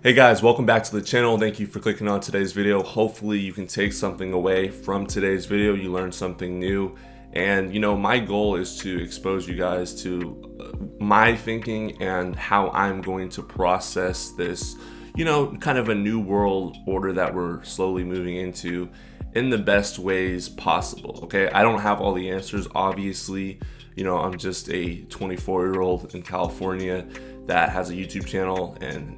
Hey guys, welcome back to the channel. Thank you for clicking on today's video. Hopefully you can take something away from today's video. You learned something new. And my goal is to expose you guys to my thinking and how I'm going to process this, kind of a new world order that we're slowly moving into in the best ways possible. Okay, I don't have all the answers, obviously. I'm just a 24-year-old in California that has a YouTube channel, and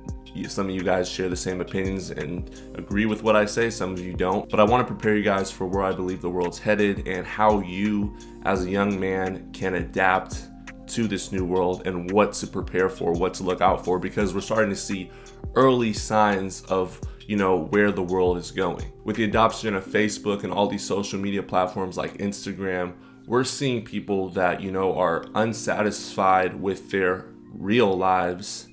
some of you guys share the same opinions and agree with what I say, some of you don't. But I want to prepare you guys for where I believe the world's headed and how you as a young man can adapt to this new world and what to prepare for, what to look out for, because we're starting to see early signs of where the world is going. With the adoption of Facebook and all these social media platforms like Instagram, we're seeing people that are unsatisfied with their real lives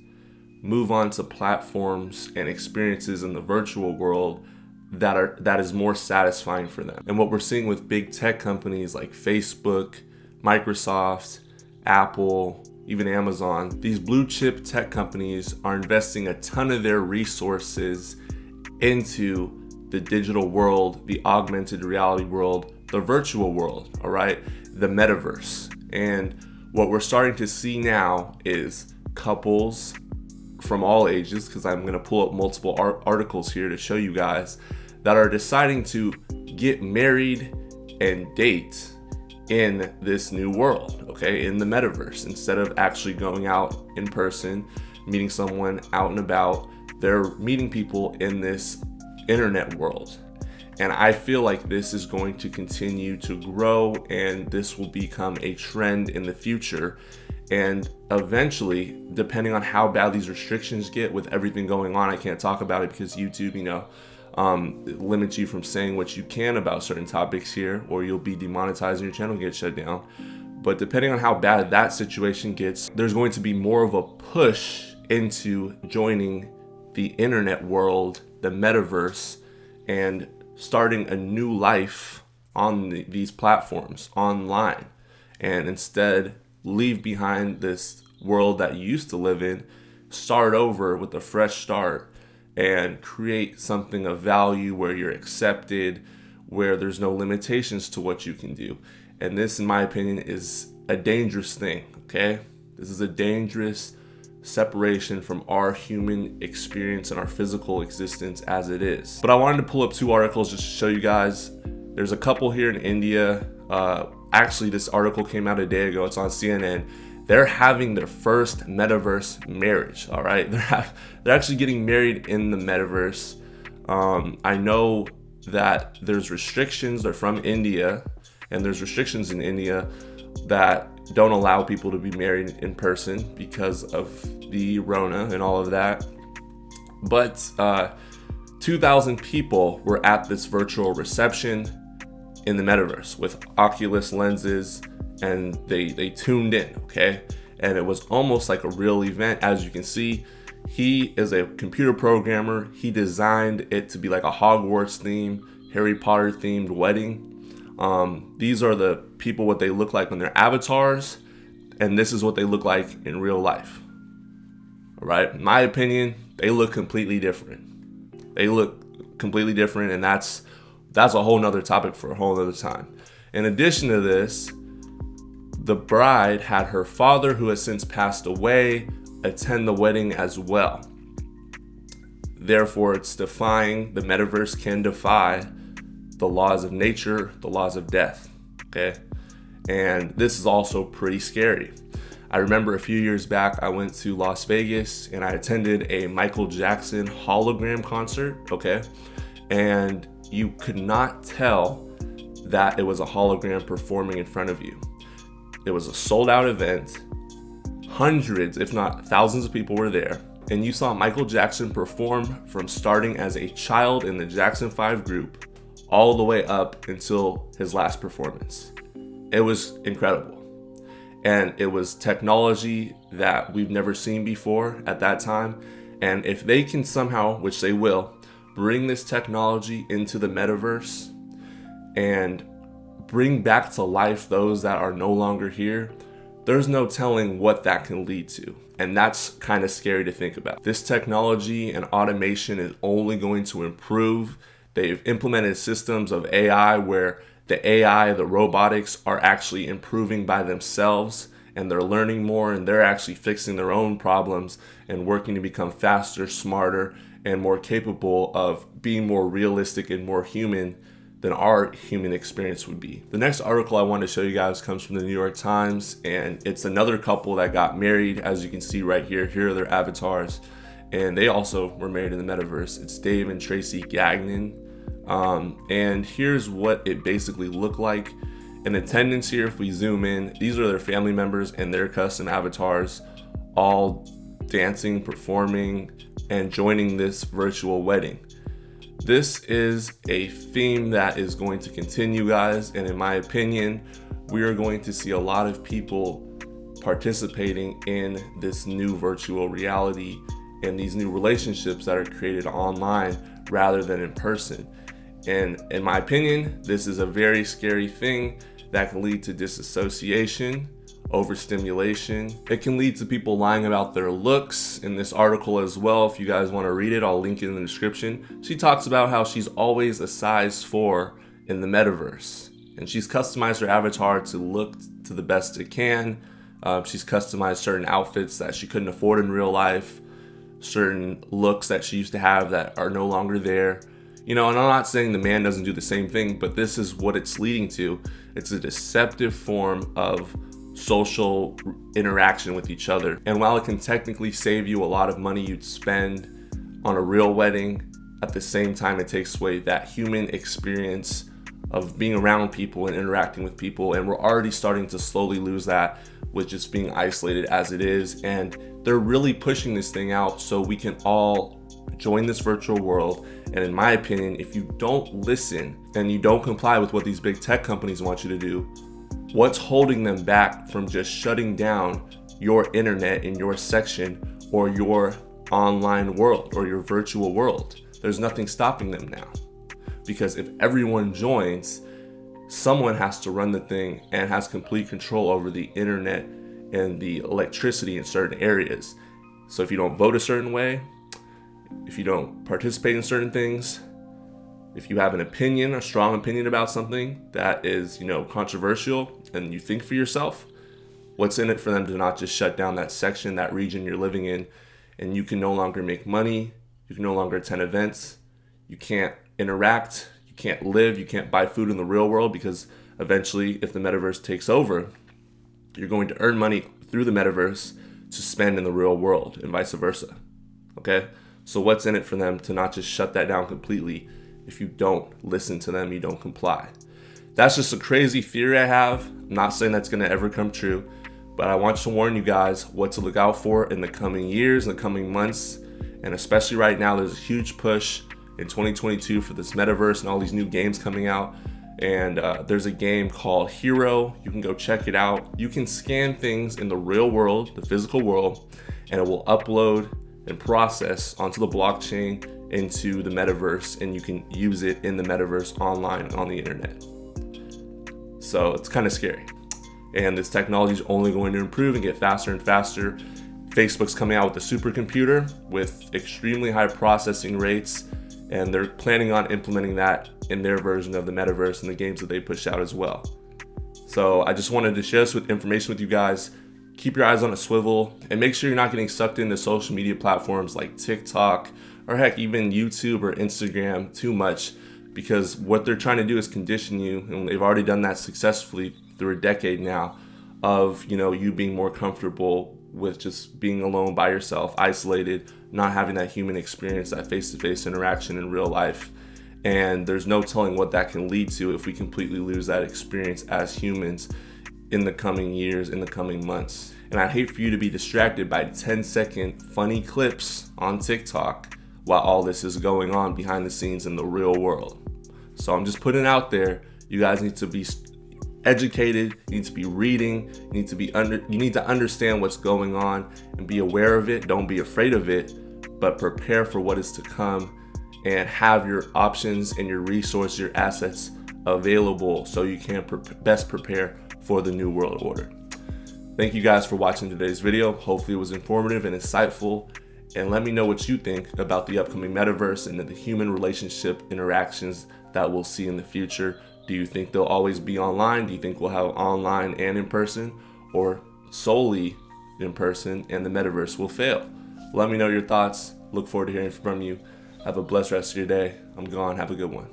move on to platforms and experiences in the virtual world that is more satisfying for them. And what we're seeing with big tech companies like Facebook, Microsoft, Apple, even Amazon, these blue chip tech companies are investing a ton of their resources into the digital world, the augmented reality world, the virtual world, all right, the metaverse. And what we're starting to see now is couples from all ages, because I'm going to pull up multiple articles here to show you guys, that are deciding to get married and date in this new world, okay, in the metaverse. Instead of actually going out in person, meeting someone out and about, they're meeting people in this internet world. And I feel like this is going to continue to grow, and this will become a trend in the future. And eventually, depending on how bad these restrictions get with everything going on, I can't talk about it because YouTube, limits you from saying what you can about certain topics here, or you'll be demonetized and your channel gets shut down. But depending on how bad that situation gets, there's going to be more of a push into joining the internet world, the metaverse, and starting a new life on these platforms online. And instead, leave behind this world that you used to live in, start over with a fresh start, and create something of value where you're accepted, where there's no limitations to what you can do. And this, in my opinion, is a dangerous thing, okay? This is a dangerous separation from our human experience and our physical existence as it is. But I wanted to pull up two articles just to show you guys. There's a couple here in India. Actually, this article came out a day ago. It's on CNN. They're having their first metaverse marriage. All right, they're actually getting married in the metaverse. I know that there's restrictions. They're from India, and there's restrictions in India that don't allow people to be married in person because of the Rona and all of that. But 2,000 people were at this virtual reception in the metaverse with Oculus lenses, and they tuned in, okay? And it was almost like a real event. As you can see, he is a computer programmer. He designed it to be like a Hogwarts theme, Harry Potter themed wedding. These are the people, what they look like on their avatars, and this is what they look like in real life. All right, in my opinion, they look completely different. And that's a whole nother topic for a whole nother time. In addition to this, the bride had her father, who has since passed away, attend the wedding as well. Therefore, the metaverse can defy the laws of nature, the laws of death, okay? And this is also pretty scary. I remember a few years back, I went to Las Vegas and I attended a Michael Jackson hologram concert, okay? And you could not tell that it was a hologram performing in front of you. It was a sold out event. Hundreds, if not thousands of people were there. And you saw Michael Jackson perform from starting as a child in the Jackson 5 group all the way up until his last performance. It was incredible. And it was technology that we've never seen before at that time. And if they can somehow, which they will, bring this technology into the metaverse and bring back to life those that are no longer here, there's no telling what that can lead to. And that's kind of scary to think about. This technology and automation is only going to improve. They've implemented systems of AI where the AI, the robotics, are actually improving by themselves, and they're learning more, and they're actually fixing their own problems and working to become faster, smarter, and more capable of being more realistic and more human than our human experience would be. The next article I want to show you guys comes from the New York Times, and it's another couple that got married. As you can see right here, here are their avatars, and they also were married in the metaverse. It's Dave and Tracy Gagnon, and here's what it basically looked like. In attendance here, if we zoom in, these are their family members and their custom avatars, all dancing, performing, and joining this virtual wedding. This is a theme that is going to continue, guys, and in my opinion, we are going to see a lot of people participating in this new virtual reality and these new relationships that are created online rather than in person. And in my opinion, this is a very scary thing that can lead to disassociation, overstimulation. It can lead to people lying about their looks. In this article as well, if you guys want to read it, I'll link it in the description. She talks about how she's always a size 4 in the metaverse, and she's customized her avatar to look to the best it can. She's customized certain outfits that she couldn't afford in real life, certain looks that she used to have that are no longer there. You know, and I'm not saying the man doesn't do the same thing, but this is what it's leading to. It's a deceptive form of social interaction with each other. And while it can technically save you a lot of money you'd spend on a real wedding, at the same time it takes away that human experience of being around people and interacting with people. And we're already starting to slowly lose that with just being isolated as it is. And they're really pushing this thing out so we can all join this virtual world. And in my opinion, if you don't listen and you don't comply with what these big tech companies want you to do, what's holding them back from just shutting down your internet in your section or your online world or your virtual world? There's nothing stopping them now. Because if everyone joins, someone has to run the thing and has complete control over the internet and the electricity in certain areas. So if you don't vote a certain way, if you don't participate in certain things, if you have an opinion, a strong opinion about something that is, controversial, and you think for yourself, what's in it for them to not just shut down that section, that region you're living in, and you can no longer make money, you can no longer attend events, you can't interact, you can't live, you can't buy food in the real world, because eventually, if the metaverse takes over, you're going to earn money through the metaverse to spend in the real world, and vice versa. Okay? So what's in it for them to not just shut that down completely if you don't listen to them, you don't comply? That's just a crazy theory I have. I'm not saying that's going to ever come true, but I want to warn you guys what to look out for in the coming years, in the coming months, and especially right now, there's a huge push in 2022 for this metaverse and all these new games coming out. And there's a game called Hero. You can go check it out. You can scan things in the real world, the physical world, and it will upload and process onto the blockchain into the metaverse, and you can use it in the metaverse online on the internet. So it's kind of scary. And this technology is only going to improve and get faster and faster. Facebook's coming out with a supercomputer with extremely high processing rates, and they're planning on implementing that in their version of the metaverse and the games that they push out as well. So I just wanted to share this information with you guys. Keep your eyes on a swivel and make sure you're not getting sucked into social media platforms like TikTok or heck, even YouTube or Instagram too much, because what they're trying to do is condition you, and they've already done that successfully through a decade now, of you being more comfortable with just being alone by yourself, isolated, not having that human experience, that face-to-face interaction in real life. And there's no telling what that can lead to if we completely lose that experience as humans in the coming years, in the coming months. And I'd hate for you to be distracted by 10-second funny clips on TikTok while all this is going on behind the scenes in the real world. So I'm just putting it out there. You guys need to be educated, you need to be reading, you need to understand what's going on and be aware of it. Don't be afraid of it, but prepare for what is to come and have your options and your resources, your assets available so you can best prepare for the new world order. Thank you guys for watching today's video. Hopefully it was informative and insightful. And let me know what you think about the upcoming metaverse and the human relationship interactions that we'll see in the future. Do you think they'll always be online? Do you think we'll have online and in person, or solely in person and the metaverse will fail? Let me know your thoughts. Look forward to hearing from you. Have a blessed rest of your day. I'm gone. Have a good one.